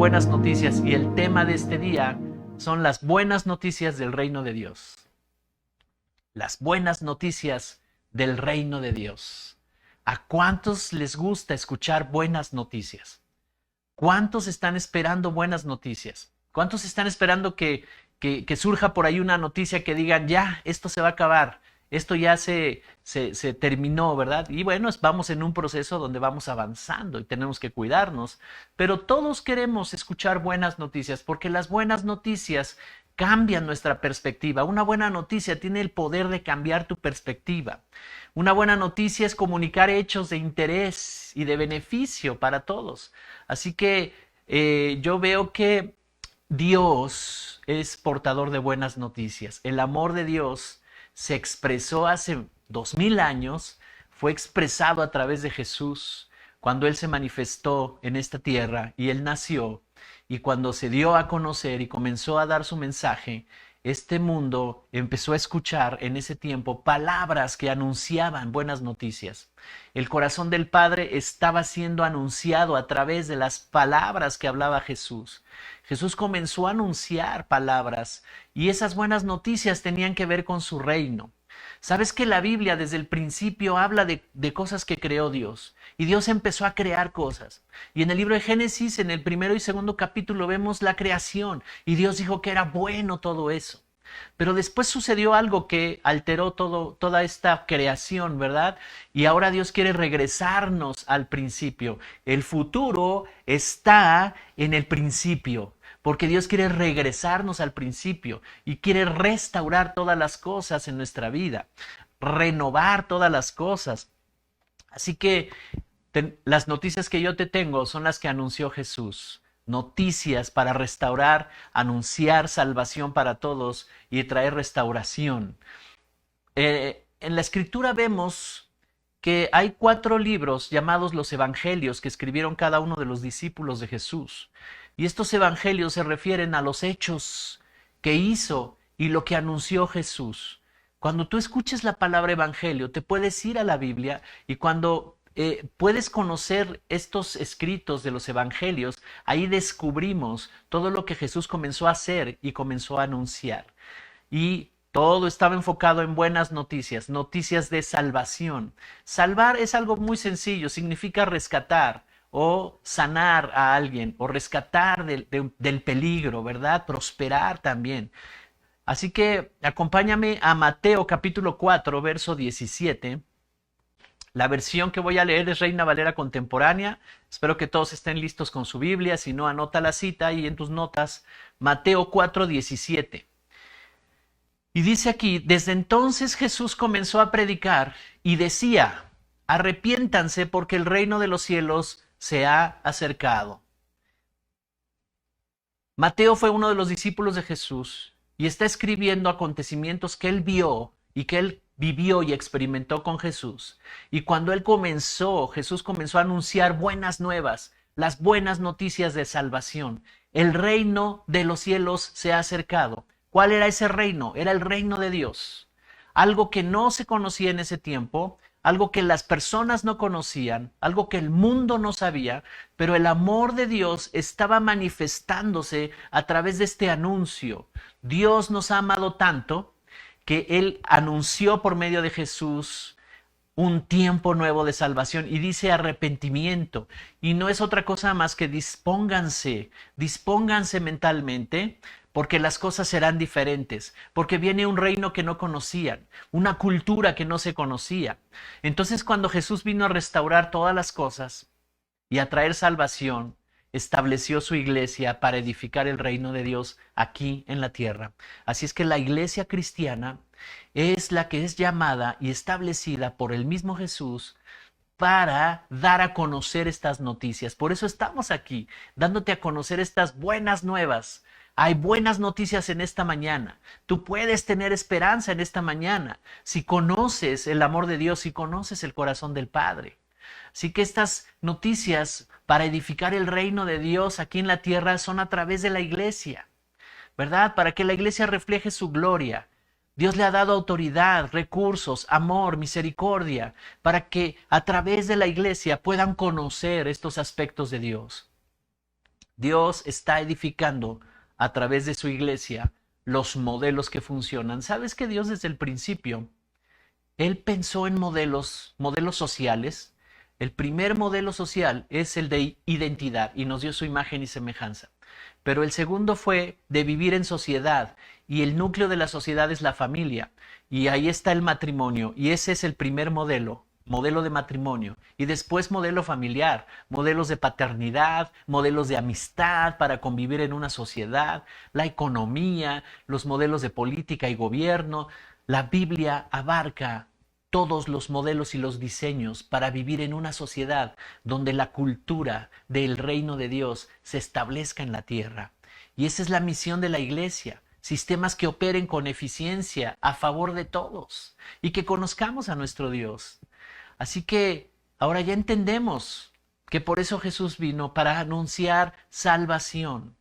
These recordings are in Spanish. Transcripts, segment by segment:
buenas noticias y el tema de este día son las buenas noticias del reino de Dios. Las buenas noticias del reino de Dios. ¿A cuántos les gusta escuchar buenas noticias? ¿Cuántos están esperando buenas noticias? ¿Cuántos están esperando que surja por ahí una noticia que digan, ya, esto se va a acabar, esto ya se terminó, ¿verdad? Y bueno, vamos en un proceso donde vamos avanzando y tenemos que cuidarnos, pero todos queremos escuchar buenas noticias porque las buenas noticias cambian nuestra perspectiva. Una buena noticia tiene el poder de cambiar tu perspectiva. Una buena noticia es comunicar hechos de interés y de beneficio para todos. Así que yo veo que Dios es portador de buenas noticias. El amor de Dios se expresó hace 2000 años, fue expresado a través de Jesús cuando Él se manifestó en esta tierra y Él nació. Y cuando se dio a conocer y comenzó a dar su mensaje, este mundo empezó a escuchar en ese tiempo palabras que anunciaban buenas noticias. El corazón del Padre estaba siendo anunciado a través de las palabras que hablaba Jesús. Jesús comenzó a anunciar palabras y esas buenas noticias tenían que ver con su reino. ¿Sabes que la Biblia desde el principio habla de cosas que creó Dios? Y Dios empezó a crear cosas. Y en el libro de Génesis, en el primero y segundo capítulo, vemos la creación. Y Dios dijo que era bueno todo eso. Pero después sucedió algo que alteró toda esta creación, ¿verdad? Y ahora Dios quiere regresarnos al principio. El futuro está en el principio. Porque Dios quiere regresarnos al principio y quiere restaurar todas las cosas en nuestra vida, renovar todas las cosas. Así que las noticias que yo te tengo son las que anunció Jesús. Noticias para restaurar, anunciar salvación para todos y traer restauración. En la Escritura vemos que hay 4 libros llamados los Evangelios que escribieron cada uno de los discípulos de Jesús. Y estos evangelios se refieren a los hechos que hizo y lo que anunció Jesús. Cuando tú escuches la palabra evangelio, te puedes ir a la Biblia y cuando puedes conocer estos escritos de los evangelios, ahí descubrimos todo lo que Jesús comenzó a hacer y comenzó a anunciar. Y todo estaba enfocado en buenas noticias, noticias de salvación. Salvar es algo muy sencillo, significa rescatar o sanar a alguien o rescatar del peligro, ¿verdad? Prosperar también. Así que acompáñame a Mateo capítulo 4, verso 17. La versión que voy a leer es Reina Valera contemporánea. Espero que todos estén listos con su Biblia. Si no, anota la cita y en tus notas. Mateo 4, 17. Y dice aquí, desde entonces Jesús comenzó a predicar y decía, arrepiéntanse porque el reino de los cielos se ha acercado. Mateo fue uno de los discípulos de Jesús y está escribiendo acontecimientos que él vio y que él vivió y experimentó con Jesús. Y cuando Jesús comenzó a anunciar buenas nuevas, las buenas noticias de salvación. El reino de los cielos se ha acercado. ¿Cuál era ese reino? Era el reino de Dios. Algo que no se conocía en ese tiempo, algo que las personas no conocían, algo que el mundo no sabía, pero el amor de Dios estaba manifestándose a través de este anuncio. Dios nos ha amado tanto que Él anunció por medio de Jesús un tiempo nuevo de salvación y dice arrepentimiento. Y no es otra cosa más que dispónganse mentalmente, porque las cosas serán diferentes, porque viene un reino que no conocían, una cultura que no se conocía. Entonces, cuando Jesús vino a restaurar todas las cosas y a traer salvación, estableció su iglesia para edificar el reino de Dios aquí en la tierra. Así es que la iglesia cristiana es la que es llamada y establecida por el mismo Jesús para dar a conocer estas noticias. Por eso estamos aquí, dándote a conocer estas buenas nuevas. Hay buenas noticias en esta mañana. Tú puedes tener esperanza en esta mañana si conoces el amor de Dios, si conoces el corazón del Padre. Así que estas noticias para edificar el reino de Dios aquí en la tierra son a través de la iglesia, ¿verdad? Para que la iglesia refleje su gloria. Dios le ha dado autoridad, recursos, amor, misericordia, para que a través de la iglesia puedan conocer estos aspectos de Dios. Dios está edificando a través de su iglesia los modelos que funcionan. ¿Sabes que Dios desde el principio, Él pensó en modelos sociales? El primer modelo social es el de identidad y nos dio su imagen y semejanza. Pero el segundo fue de vivir en sociedad y el núcleo de la sociedad es la familia. Y ahí está el matrimonio y ese es el primer modelo de matrimonio. Y después modelo familiar, modelos de paternidad, modelos de amistad para convivir en una sociedad, la economía, los modelos de política y gobierno. La Biblia abarca todos los modelos y los diseños para vivir en una sociedad donde la cultura del reino de Dios se establezca en la tierra. Y esa es la misión de la iglesia. Sistemas que operen con eficiencia a favor de todos y que conozcamos a nuestro Dios. Así que ahora ya entendemos que por eso Jesús vino, para anunciar salvación.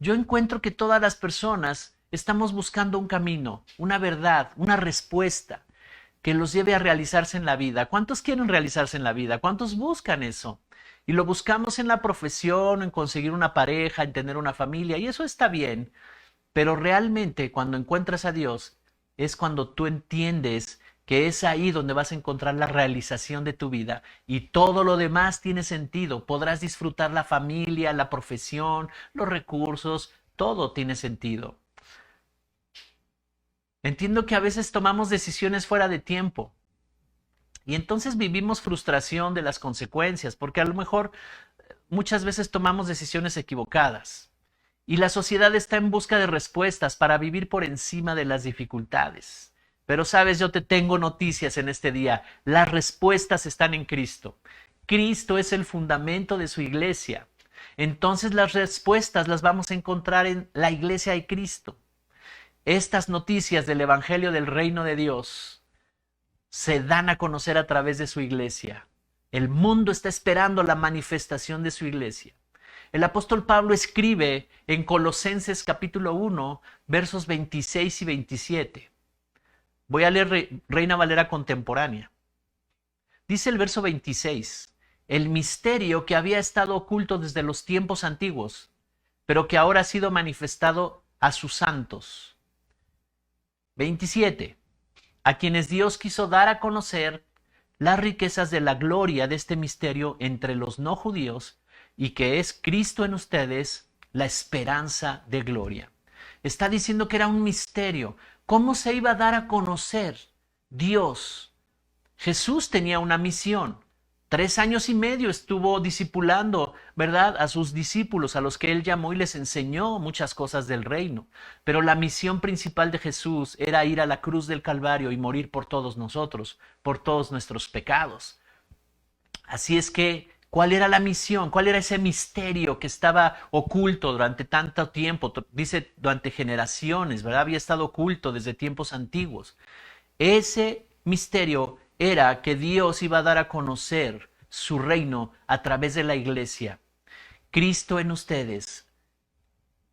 Yo encuentro que todas las personas estamos buscando un camino, una verdad, una respuesta que los lleve a realizarse en la vida. ¿Cuántos quieren realizarse en la vida? ¿Cuántos buscan eso? Y lo buscamos en la profesión, en conseguir una pareja, en tener una familia, y eso está bien. Pero realmente cuando encuentras a Dios es cuando tú entiendes que es ahí donde vas a encontrar la realización de tu vida y todo lo demás tiene sentido. Podrás disfrutar la familia, la profesión, los recursos, todo tiene sentido. Entiendo que a veces tomamos decisiones fuera de tiempo y entonces vivimos frustración de las consecuencias porque a lo mejor muchas veces tomamos decisiones equivocadas. Y la sociedad está en busca de respuestas para vivir por encima de las dificultades. Pero sabes, yo te tengo noticias en este día. Las respuestas están en Cristo. Cristo es el fundamento de su iglesia. Entonces las respuestas las vamos a encontrar en la iglesia de Cristo. Estas noticias del Evangelio del Reino de Dios se dan a conocer a través de su iglesia. El mundo está esperando la manifestación de su iglesia. El apóstol Pablo escribe en Colosenses capítulo 1, versos 26 y 27. Voy a leer Reina Valera contemporánea. Dice el verso 26, el misterio que había estado oculto desde los tiempos antiguos, pero que ahora ha sido manifestado a sus santos. 27, a quienes Dios quiso dar a conocer las riquezas de la gloria de este misterio entre los no judíos, y que es Cristo en ustedes, la esperanza de gloria. Está diciendo que era un misterio. ¿Cómo se iba a dar a conocer Dios? Jesús tenía una misión. 3 años y medio estuvo discipulando, ¿verdad?, a sus discípulos, a los que él llamó y les enseñó muchas cosas del reino. Pero la misión principal de Jesús era ir a la cruz del Calvario y morir por todos nosotros, por todos nuestros pecados. Así es que, ¿cuál era la misión? ¿Cuál era ese misterio que estaba oculto durante tanto tiempo? Dice, durante generaciones, ¿verdad? Había estado oculto desde tiempos antiguos. Ese misterio era que Dios iba a dar a conocer su reino a través de la iglesia. Cristo en ustedes,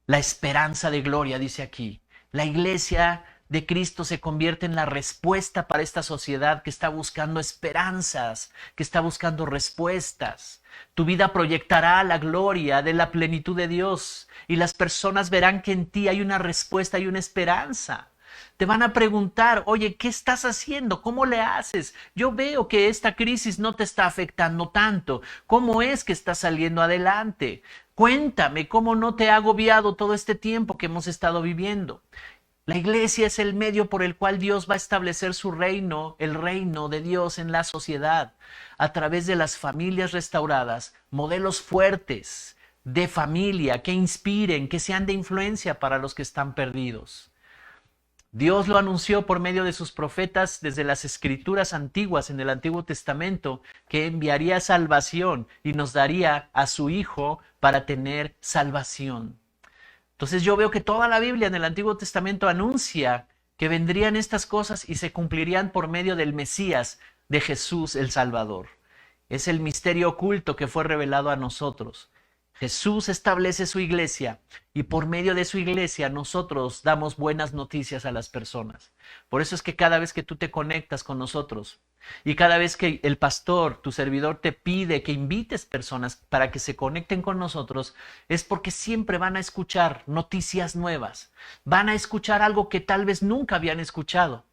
la esperanza de gloria, dice aquí. La iglesia de Cristo se convierte en la respuesta para esta sociedad que está buscando esperanzas, que está buscando respuestas. Tu vida proyectará la gloria de la plenitud de Dios y las personas verán que en ti hay una respuesta y una esperanza. Te van a preguntar, oye, ¿qué estás haciendo? ¿Cómo le haces? Yo veo que esta crisis no te está afectando tanto. ¿Cómo es que estás saliendo adelante? Cuéntame, ¿cómo no te ha agobiado todo este tiempo que hemos estado viviendo? La iglesia es el medio por el cual Dios va a establecer su reino, el reino de Dios en la sociedad, a través de las familias restauradas, modelos fuertes de familia que inspiren, que sean de influencia para los que están perdidos. Dios lo anunció por medio de sus profetas desde las escrituras antiguas en el Antiguo Testamento, que enviaría salvación y nos daría a su Hijo para tener salvación. Entonces yo veo que toda la Biblia en el Antiguo Testamento anuncia que vendrían estas cosas y se cumplirían por medio del Mesías, de Jesús el Salvador. Es el misterio oculto que fue revelado a nosotros. Jesús establece su iglesia y por medio de su iglesia nosotros damos buenas noticias a las personas. Por eso es que cada vez que tú te conectas con nosotros y cada vez que el pastor, tu servidor, te pide que invites personas para que se conecten con nosotros, es porque siempre van a escuchar noticias nuevas, van a escuchar algo que tal vez nunca habían escuchado,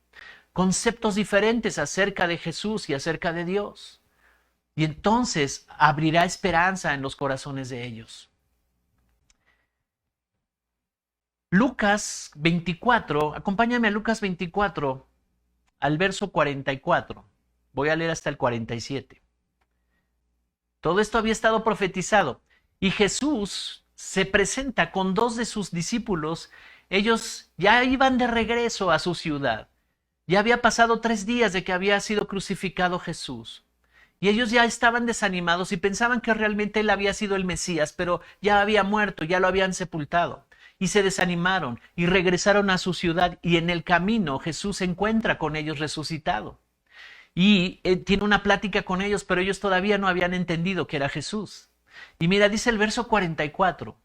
conceptos diferentes acerca de Jesús y acerca de Dios. Y entonces abrirá esperanza en los corazones de ellos. Lucas 24, acompáñame a Lucas 24, al verso 44. Voy a leer hasta el 47. Todo esto había estado profetizado. Y Jesús se presenta con dos de sus discípulos. Ellos ya iban de regreso a su ciudad. Ya había pasado 3 días de que había sido crucificado Jesús. Y ellos ya estaban desanimados y pensaban que realmente él había sido el Mesías, pero ya había muerto, ya lo habían sepultado. Y se desanimaron y regresaron a su ciudad y en el camino Jesús se encuentra con ellos resucitado. Y tiene una plática con ellos, pero ellos todavía no habían entendido que era Jesús. Y mira, dice el verso 44.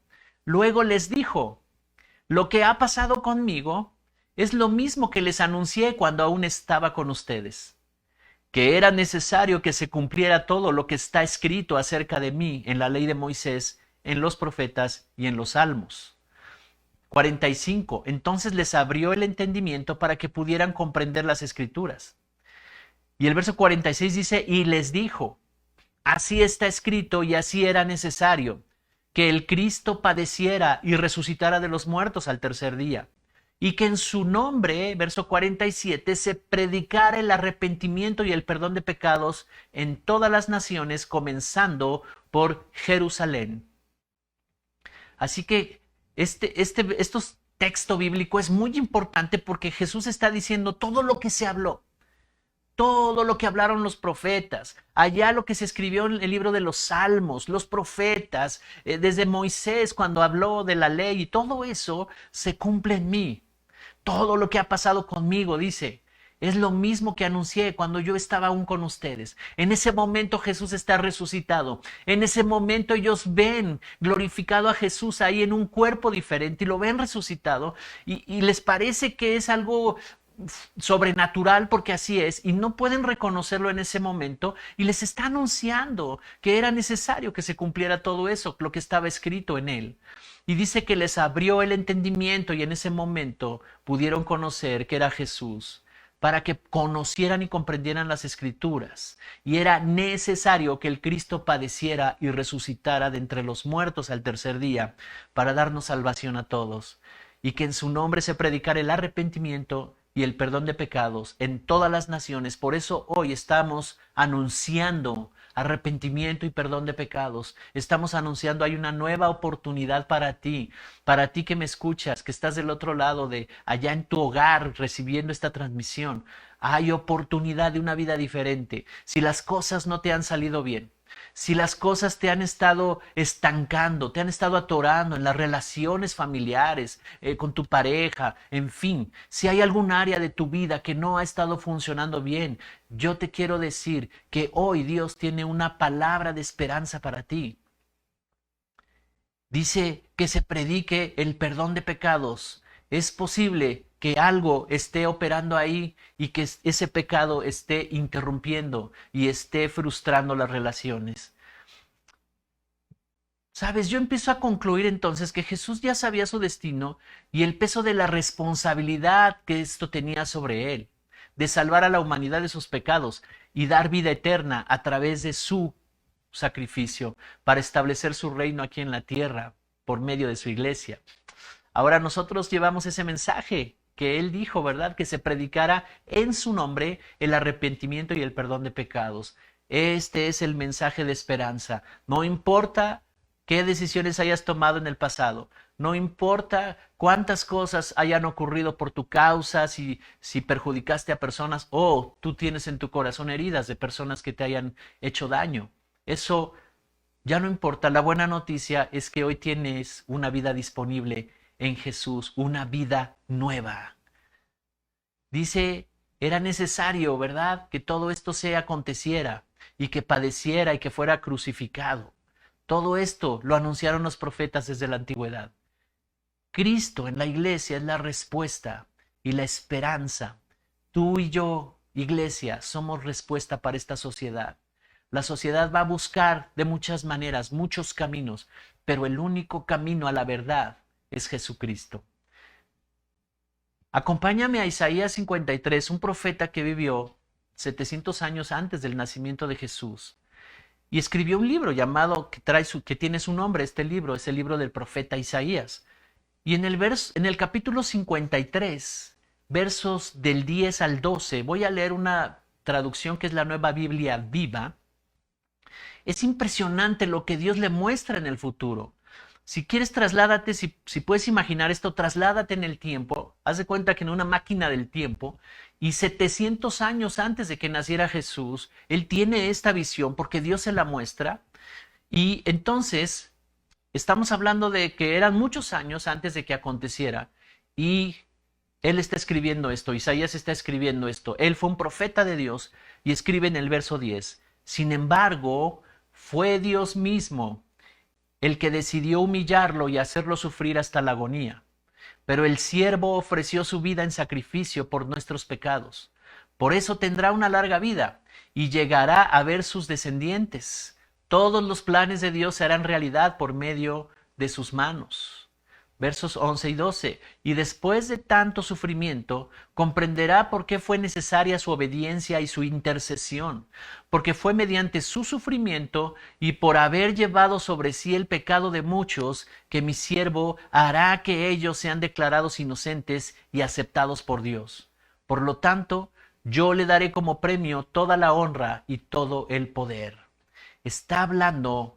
Luego les dijo, lo que ha pasado conmigo es lo mismo que les anuncié cuando aún estaba con ustedes, que era necesario que se cumpliera todo lo que está escrito acerca de mí en la ley de Moisés, en los profetas y en los salmos. 45. Entonces les abrió el entendimiento para que pudieran comprender las escrituras. Y el verso 46 dice, y les dijo, así está escrito y así era necesario, que el Cristo padeciera y resucitara de los muertos al tercer día, y que en su nombre, verso 47, se predicara el arrepentimiento y el perdón de pecados en todas las naciones, comenzando por Jerusalén. Así que estos texto bíblico es muy importante porque Jesús está diciendo todo lo que se habló, todo lo que hablaron los profetas, allá lo que se escribió en el libro de los Salmos, los profetas, desde Moisés cuando habló de la ley, y todo eso se cumple en mí. Todo lo que ha pasado conmigo, dice, es lo mismo que anuncié cuando yo estaba aún con ustedes. En ese momento Jesús está resucitado. En ese momento ellos ven glorificado a Jesús ahí en un cuerpo diferente y lo ven resucitado y les parece que es algo sobrenatural porque así es y no pueden reconocerlo en ese momento y les está anunciando que era necesario que se cumpliera todo eso, lo que estaba escrito en él. Y dice que les abrió el entendimiento y en ese momento pudieron conocer que era Jesús, para que conocieran y comprendieran las escrituras. Y era necesario que el Cristo padeciera y resucitara de entre los muertos al tercer día para darnos salvación a todos. Y que en su nombre se predicara el arrepentimiento y el perdón de pecados en todas las naciones. Por eso hoy estamos anunciando arrepentimiento y perdón de pecados. Estamos anunciando hay una nueva oportunidad para ti que me escuchas, que estás del otro lado de allá en tu hogar recibiendo esta transmisión. Hay oportunidad de una vida diferente. Si las cosas no te han salido bien, si las cosas te han estado estancando, te han estado atorando en las relaciones familiares, con tu pareja, en fin, si hay algún área de tu vida que no ha estado funcionando bien, yo te quiero decir que hoy Dios tiene una palabra de esperanza para ti. Dice que se predique el perdón de pecados. Es posible que algo esté operando ahí y que ese pecado esté interrumpiendo y esté frustrando las relaciones. Sabes, yo empiezo a concluir entonces que Jesús ya sabía su destino y el peso de la responsabilidad que esto tenía sobre él, de salvar a la humanidad de sus pecados y dar vida eterna a través de su sacrificio para establecer su reino aquí en la tierra por medio de su iglesia. Ahora nosotros llevamos ese mensaje que él dijo, ¿verdad? Que se predicara en su nombre el arrepentimiento y el perdón de pecados. Este es el mensaje de esperanza. No importa qué decisiones hayas tomado en el pasado, no importa cuántas cosas hayan ocurrido por tu causa, si perjudicaste a personas o tú tienes en tu corazón heridas de personas que te hayan hecho daño. Eso ya no importa. La buena noticia es que hoy tienes una vida disponible en Jesús, una vida nueva. Dice, era necesario, ¿verdad?, que todo esto se aconteciera y que padeciera y que fuera crucificado. Todo esto lo anunciaron los profetas desde la antigüedad. Cristo en la iglesia es la respuesta y la esperanza. Tú y yo, iglesia, somos respuesta para esta sociedad. La sociedad va a buscar de muchas maneras, muchos caminos, pero el único camino a la verdad es Jesucristo. Acompáñame a Isaías 53, un profeta que vivió 700 años antes del nacimiento de Jesús. Y escribió un libro llamado, que tiene su nombre, este libro, es el libro del profeta Isaías. Y en el capítulo 53, versos del 10 al 12, voy a leer una traducción que es la Nueva Biblia Viva. Es impresionante lo que Dios le muestra en el futuro. Si quieres, trasládate, si puedes imaginar esto, trasládate en el tiempo. Haz de cuenta que en una máquina del tiempo, y 700 años antes de que naciera Jesús, Él tiene esta visión porque Dios se la muestra. Y entonces, estamos hablando de que eran muchos años antes de que aconteciera. Y Él está escribiendo esto, Isaías está escribiendo esto. Él fue un profeta de Dios y escribe en el verso 10. Sin embargo, fue Dios mismo el que decidió humillarlo y hacerlo sufrir hasta la agonía. Pero el siervo ofreció su vida en sacrificio por nuestros pecados. Por eso tendrá una larga vida y llegará a ver sus descendientes. Todos los planes de Dios se harán realidad por medio de sus manos. Versos 11 y 12. Y después de tanto sufrimiento, comprenderá por qué fue necesaria su obediencia y su intercesión, porque fue mediante su sufrimiento y por haber llevado sobre sí el pecado de muchos, que mi siervo hará que ellos sean declarados inocentes y aceptados por Dios. Por lo tanto, yo le daré como premio toda la honra y todo el poder. Está hablando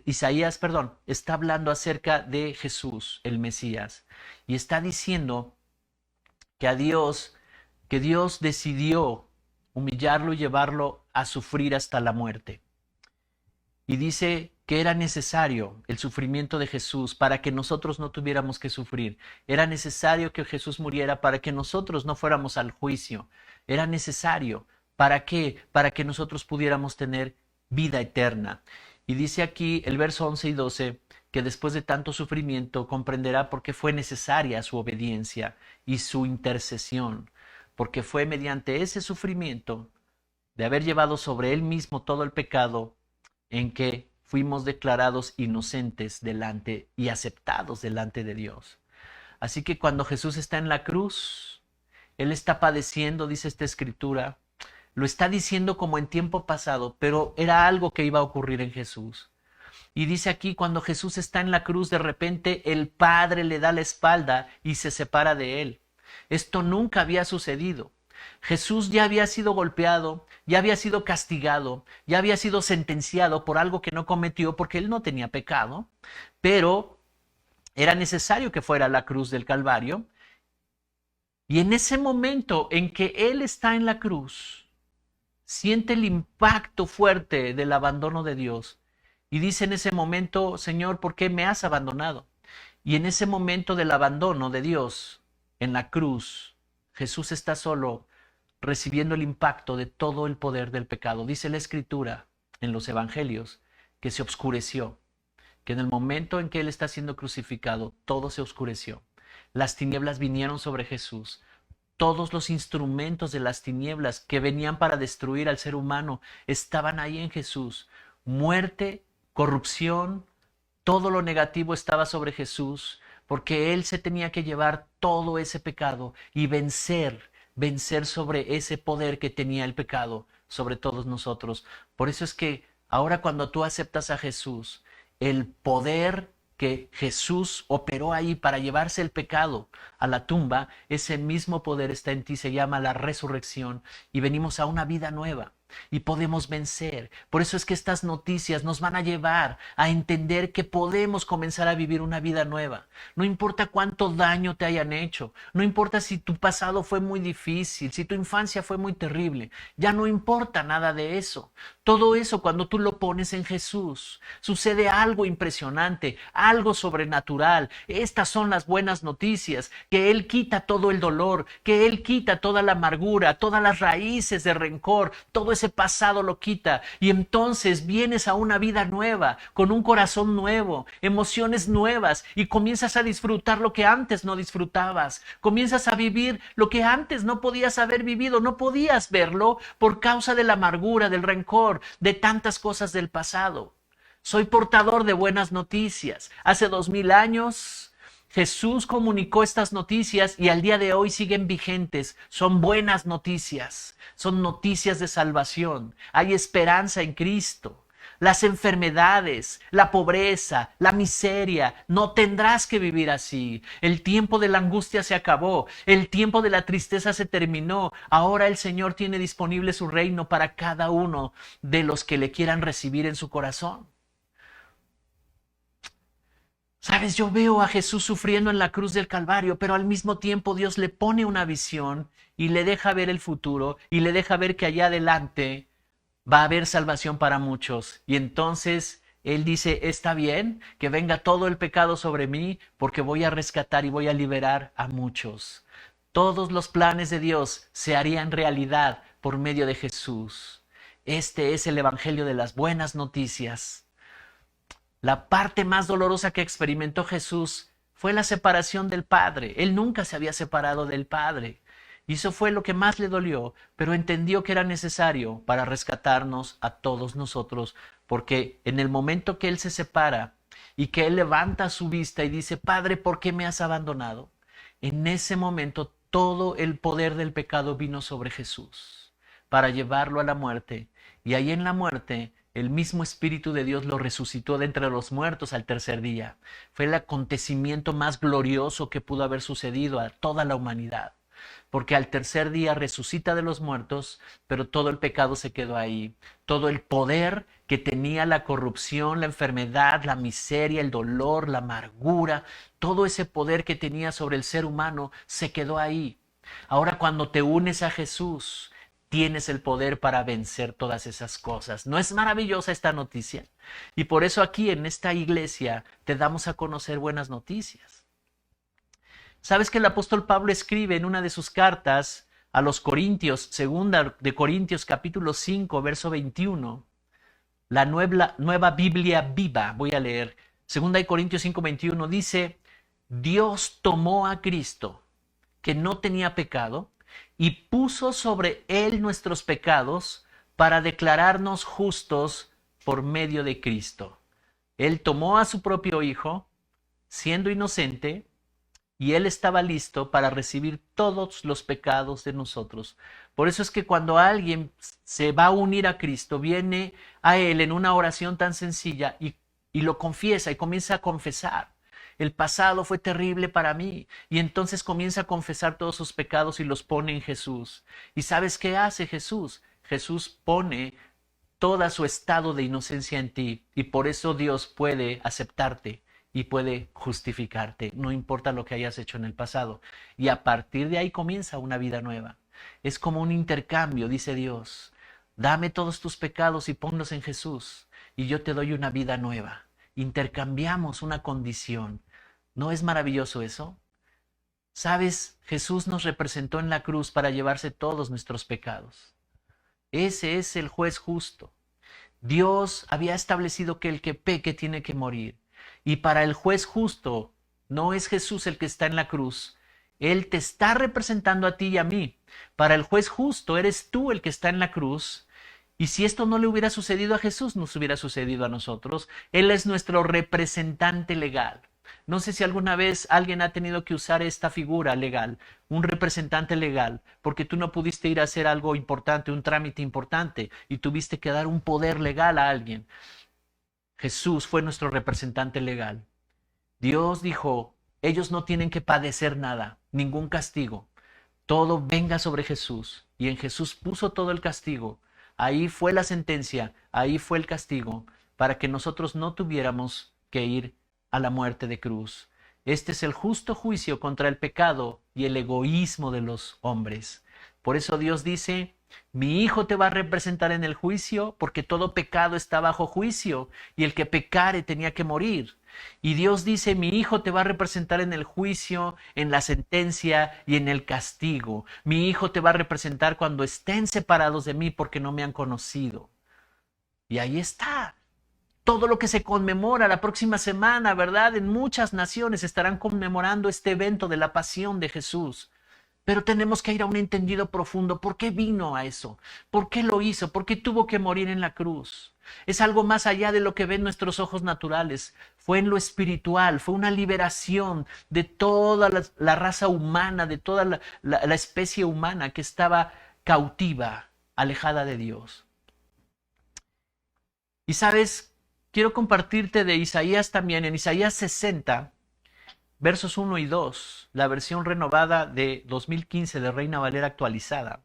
Isaías, está hablando acerca de Jesús, el Mesías, y está diciendo que Dios decidió humillarlo y llevarlo a sufrir hasta la muerte. Y dice que era necesario el sufrimiento de Jesús para que nosotros no tuviéramos que sufrir. Era necesario que Jesús muriera para que nosotros no fuéramos al juicio. Era necesario. ¿Para qué? Para que nosotros pudiéramos tener vida eterna. Y dice aquí el verso 11 y 12 que después de tanto sufrimiento comprenderá por qué fue necesaria su obediencia y su intercesión, porque fue mediante ese sufrimiento de haber llevado sobre él mismo todo el pecado en que fuimos declarados inocentes delante y aceptados delante de Dios. Así que cuando Jesús está en la cruz, Él está padeciendo, dice esta escritura. Lo está diciendo como en tiempo pasado, pero era algo que iba a ocurrir en Jesús. Y dice aquí, cuando Jesús está en la cruz, de repente el Padre le da la espalda y se separa de él. Esto nunca había sucedido. Jesús ya había sido golpeado, ya había sido castigado, ya había sido sentenciado por algo que no cometió porque él no tenía pecado, pero era necesario que fuera a la cruz del Calvario. Y en ese momento en que él está en la cruz, siente el impacto fuerte del abandono de Dios y dice en ese momento, Señor, ¿por qué me has abandonado? Y en ese momento del abandono de Dios en la cruz, Jesús está solo recibiendo el impacto de todo el poder del pecado. Dice la Escritura en los Evangelios que se oscureció, que en el momento en que Él está siendo crucificado, todo se oscureció. Las tinieblas vinieron sobre Jesús. Todos los instrumentos de las tinieblas que venían para destruir al ser humano estaban ahí en Jesús. Muerte, corrupción, todo lo negativo estaba sobre Jesús, porque Él se tenía que llevar todo ese pecado y vencer sobre ese poder que tenía el pecado sobre todos nosotros. Por eso es que ahora cuando tú aceptas a Jesús, el poder que Jesús operó ahí para llevarse el pecado a la tumba, ese mismo poder está en ti, se llama la resurrección y venimos a una vida nueva y podemos vencer. Por eso es que estas noticias nos van a llevar a entender que podemos comenzar a vivir una vida nueva. No importa cuánto daño te hayan hecho, no importa si tu pasado fue muy difícil, si tu infancia fue muy terrible, ya no importa nada de eso. Todo eso cuando tú lo pones en Jesús, sucede algo impresionante, algo sobrenatural. Estas son las buenas noticias, que Él quita todo el dolor, que Él quita toda la amargura, todas las raíces de rencor, todo ese ese pasado lo quita y entonces vienes a una vida nueva, con un corazón nuevo, emociones nuevas y comienzas a disfrutar lo que antes no disfrutabas, comienzas a vivir lo que antes no podías haber vivido, no podías verlo por causa de la amargura, del rencor, de tantas cosas del pasado. Soy portador de buenas noticias. Hace 2000 años Jesús comunicó estas noticias y al día de hoy siguen vigentes. Son buenas noticias, son noticias de salvación. Hay esperanza en Cristo. Las enfermedades, la pobreza, la miseria, no tendrás que vivir así. El tiempo de la angustia se acabó, el tiempo de la tristeza se terminó. Ahora el Señor tiene disponible su reino para cada uno de los que le quieran recibir en su corazón. Sabes, yo veo a Jesús sufriendo en la cruz del Calvario, pero al mismo tiempo Dios le pone una visión y le deja ver el futuro y le deja ver que allá adelante va a haber salvación para muchos. Y entonces Él dice, está bien que venga todo el pecado sobre mí porque voy a rescatar y voy a liberar a muchos. Todos los planes de Dios se harían realidad por medio de Jesús. Este es el evangelio de las buenas noticias. La parte más dolorosa que experimentó Jesús fue la separación del Padre. Él nunca se había separado del Padre. Y eso fue lo que más le dolió, pero entendió que era necesario para rescatarnos a todos nosotros, porque en el momento que Él se separa y que Él levanta su vista y dice, Padre, ¿por qué me has abandonado? En ese momento todo el poder del pecado vino sobre Jesús para llevarlo a la muerte. Y ahí en la muerte el mismo Espíritu de Dios lo resucitó de entre los muertos al tercer día. Fue el acontecimiento más glorioso que pudo haber sucedido a toda la humanidad. Porque al tercer día resucita de los muertos, pero todo el pecado se quedó ahí. Todo el poder que tenía la corrupción, la enfermedad, la miseria, el dolor, la amargura, todo ese poder que tenía sobre el ser humano se quedó ahí. Ahora cuando te unes a Jesús, tienes el poder para vencer todas esas cosas. ¿No es maravillosa esta noticia? Y por eso aquí en esta iglesia te damos a conocer buenas noticias. ¿Sabes que el apóstol Pablo escribe en una de sus cartas a los Corintios, segunda de Corintios capítulo 5, verso 21, la nueva Biblia viva, voy a leer, segunda de Corintios 5, 21, dice, Dios tomó a Cristo, que no tenía pecado, y puso sobre él nuestros pecados para declararnos justos por medio de Cristo. Él tomó a su propio Hijo, siendo inocente, y Él estaba listo para recibir todos los pecados de nosotros. Por eso es que cuando alguien se va a unir a Cristo, viene a Él en una oración tan sencilla y lo confiesa y comienza a confesar. El pasado fue terrible para mí. Y entonces comienza a confesar todos sus pecados y los pone en Jesús. ¿Y sabes qué hace Jesús? Jesús pone todo su estado de inocencia en ti. Y por eso Dios puede aceptarte y puede justificarte. No importa lo que hayas hecho en el pasado. Y a partir de ahí comienza una vida nueva. Es como un intercambio, dice Dios. Dame todos tus pecados y ponlos en Jesús. Y yo te doy una vida nueva. Intercambiamos una condición. ¿No es maravilloso eso? ¿Sabes? Jesús nos representó en la cruz para llevarse todos nuestros pecados. Ese es el juez justo. Dios había establecido que el que peque tiene que morir. Y para el juez justo no es Jesús el que está en la cruz. Él te está representando a ti y a mí. Para el juez justo eres tú el que está en la cruz. Y si esto no le hubiera sucedido a Jesús, nos hubiera sucedido a nosotros. Él es nuestro representante legal. No sé si alguna vez alguien ha tenido que usar esta figura legal, un representante legal, porque tú no pudiste ir a hacer algo importante, un trámite importante, y tuviste que dar un poder legal a alguien. Jesús fue nuestro representante legal. Dios dijo, ellos no tienen que padecer nada, ningún castigo. Todo venga sobre Jesús. Y en Jesús puso todo el castigo. Ahí fue la sentencia, ahí fue el castigo, para que nosotros no tuviéramos que ir a la muerte de cruz. Este es el justo juicio contra el pecado y el egoísmo de los hombres. Por eso Dios dice, Mi hijo te va a representar en el juicio, porque todo pecado está bajo juicio, y el que pecare tenía que morir. Y Dios dice, mi hijo te va a representar en el juicio, en la sentencia y en el castigo. Mi hijo te va a representar cuando estén separados de mí porque no me han conocido. Y ahí está. Todo lo que se conmemora la próxima semana, ¿verdad? En muchas naciones estarán conmemorando este evento de la pasión de Jesús. Pero tenemos que ir a un entendido profundo. ¿Por qué vino a eso? ¿Por qué lo hizo? ¿Por qué tuvo que morir en la cruz? Es algo más allá de lo que ven nuestros ojos naturales. Fue en lo espiritual, fue una liberación de toda la raza humana, de toda la especie humana que estaba cautiva, alejada de Dios. Y sabes, quiero compartirte de Isaías también, en Isaías 60, versos 1 y 2, la versión renovada de 2015 de Reina Valera actualizada.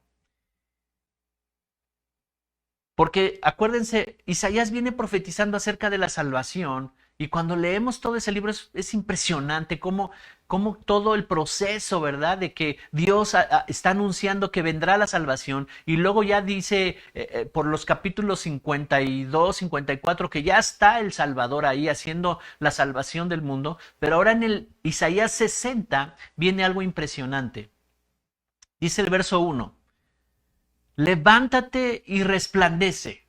Porque acuérdense, Isaías viene profetizando acerca de la salvación y cuando leemos todo ese libro es impresionante cómo todo el proceso, ¿verdad? De que Dios está anunciando que vendrá la salvación y luego ya dice por los capítulos 52, 54 que ya está el Salvador ahí haciendo la salvación del mundo, pero ahora en el Isaías 60 viene algo impresionante. Dice el verso 1. Levántate y resplandece,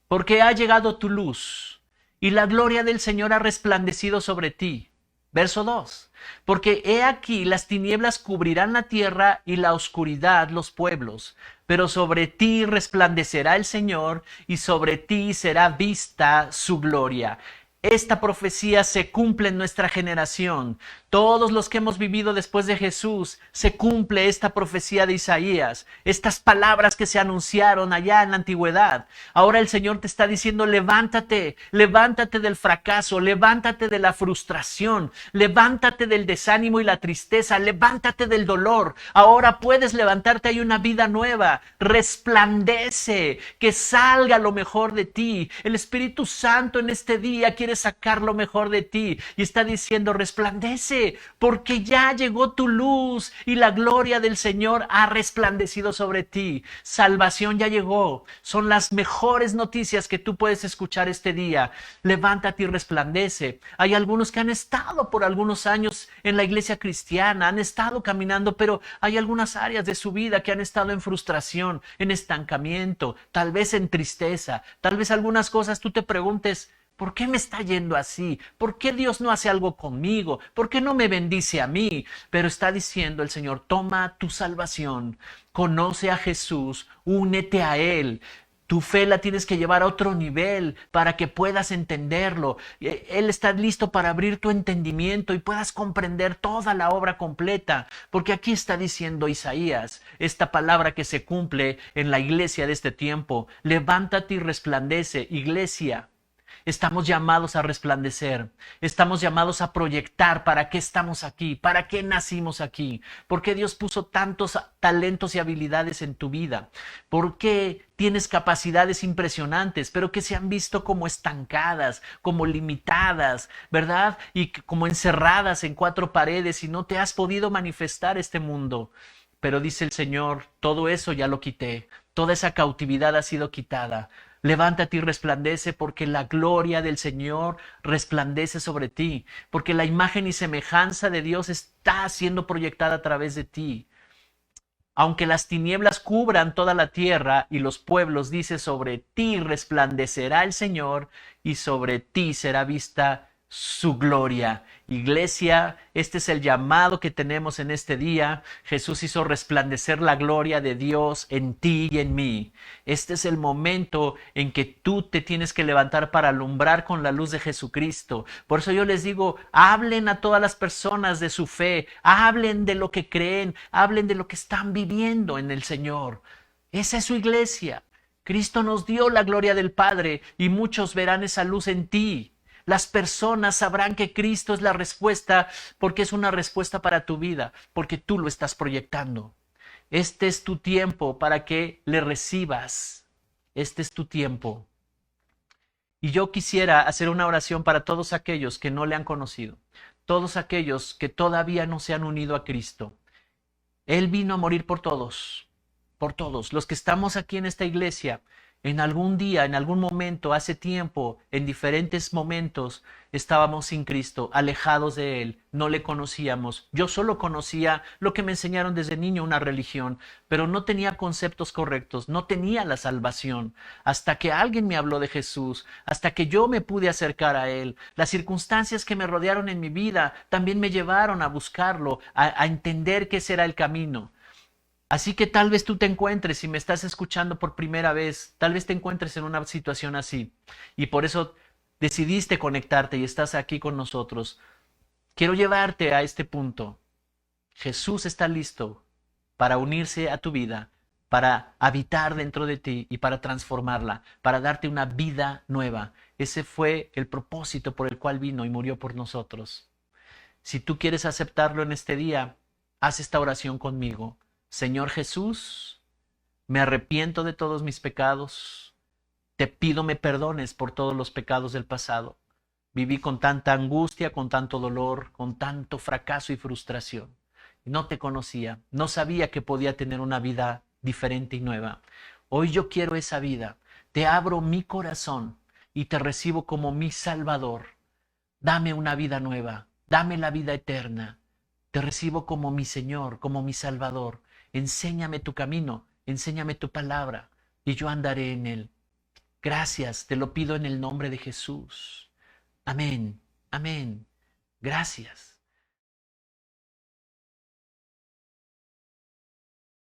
porque ha llegado tu luz, y la gloria del Señor ha resplandecido sobre ti. Verso 2. Porque he aquí las tinieblas cubrirán la tierra y la oscuridad los pueblos, pero sobre ti resplandecerá el Señor, y sobre ti será vista su gloria. Esta profecía se cumple en nuestra generación. Todos los que hemos vivido después de Jesús, se cumple esta profecía de Isaías, estas palabras que se anunciaron allá en la antigüedad. Ahora el Señor te está diciendo, levántate, levántate del fracaso, levántate de la frustración, levántate del desánimo y la tristeza, levántate del dolor. Ahora puedes levantarte, hay una vida nueva. Resplandece, que salga lo mejor de ti. El Espíritu Santo en este día quiere sacar lo mejor de ti y está diciendo, resplandece, porque ya llegó tu luz y la gloria del Señor ha resplandecido sobre ti. Salvación ya llegó. Son las mejores noticias que tú puedes escuchar este día. Levántate y resplandece. Hay algunos que han estado por algunos años en la iglesia cristiana, han estado caminando, pero hay algunas áreas de su vida que han estado en frustración, en estancamiento, tal vez en tristeza, tal vez algunas cosas tú te preguntes, ¿por qué me está yendo así? ¿Por qué Dios no hace algo conmigo? ¿Por qué no me bendice a mí? Pero está diciendo el Señor, toma tu salvación, conoce a Jesús, únete a Él. Tu fe la tienes que llevar a otro nivel para que puedas entenderlo. Él está listo para abrir tu entendimiento y puedas comprender toda la obra completa. Porque aquí está diciendo Isaías, esta palabra que se cumple en la iglesia de este tiempo. Levántate y resplandece, iglesia. Estamos llamados a resplandecer, estamos llamados a proyectar para qué estamos aquí, para qué nacimos aquí, por qué Dios puso tantos talentos y habilidades en tu vida, por qué tienes capacidades impresionantes, pero que se han visto como estancadas, como limitadas, ¿verdad? Y como encerradas en cuatro paredes y no te has podido manifestar este mundo. Pero dice el Señor, todo eso ya lo quité, toda esa cautividad ha sido quitada. Levántate y resplandece porque la gloria del Señor resplandece sobre ti, porque la imagen y semejanza de Dios está siendo proyectada a través de ti. Aunque las tinieblas cubran toda la tierra y los pueblos, dice, sobre ti resplandecerá el Señor y sobre ti será vista su gloria. Iglesia, este es el llamado que tenemos en este día. Jesús hizo resplandecer la gloria de Dios en ti y en mí. Este es el momento en que tú te tienes que levantar para alumbrar con la luz de Jesucristo. Por eso yo les digo, hablen a todas las personas de su fe, hablen de lo que creen, hablen de lo que están viviendo en el Señor. Esa es su iglesia. Cristo nos dio la gloria del Padre y muchos verán esa luz en ti. Las personas sabrán que Cristo es la respuesta porque es una respuesta para tu vida, porque tú lo estás proyectando. Este es tu tiempo para que le recibas. Este es tu tiempo. Y yo quisiera hacer una oración para todos aquellos que no le han conocido, todos aquellos que todavía no se han unido a Cristo. Él vino a morir por todos, por todos. Los que estamos aquí en esta iglesia, en algún día, en algún momento, hace tiempo, en diferentes momentos, estábamos sin Cristo, alejados de Él, no le conocíamos. Yo solo conocía lo que me enseñaron desde niño, una religión, pero no tenía conceptos correctos, no tenía la salvación. Hasta que alguien me habló de Jesús, hasta que yo me pude acercar a Él. Las circunstancias que me rodearon en mi vida también me llevaron a buscarlo, a entender que ese era el camino. Así que tal vez tú te encuentres, si me estás escuchando por primera vez, tal vez te encuentres en una situación así y por eso decidiste conectarte y estás aquí con nosotros. Quiero llevarte a este punto. Jesús está listo para unirse a tu vida, para habitar dentro de ti y para transformarla, para darte una vida nueva. Ese fue el propósito por el cual vino y murió por nosotros. Si tú quieres aceptarlo en este día, haz esta oración conmigo. Señor Jesús, me arrepiento de todos mis pecados. Te pido me perdones por todos los pecados del pasado. Viví con tanta angustia, con tanto dolor, con tanto fracaso y frustración. No te conocía, no sabía que podía tener una vida diferente y nueva. Hoy yo quiero esa vida. Te abro mi corazón y te recibo como mi Salvador. Dame una vida nueva, dame la vida eterna. Te recibo como mi Señor, como mi Salvador. Enséñame tu camino, enséñame tu palabra, y yo andaré en él. Gracias, te lo pido en el nombre de Jesús. Amén, amén. Gracias.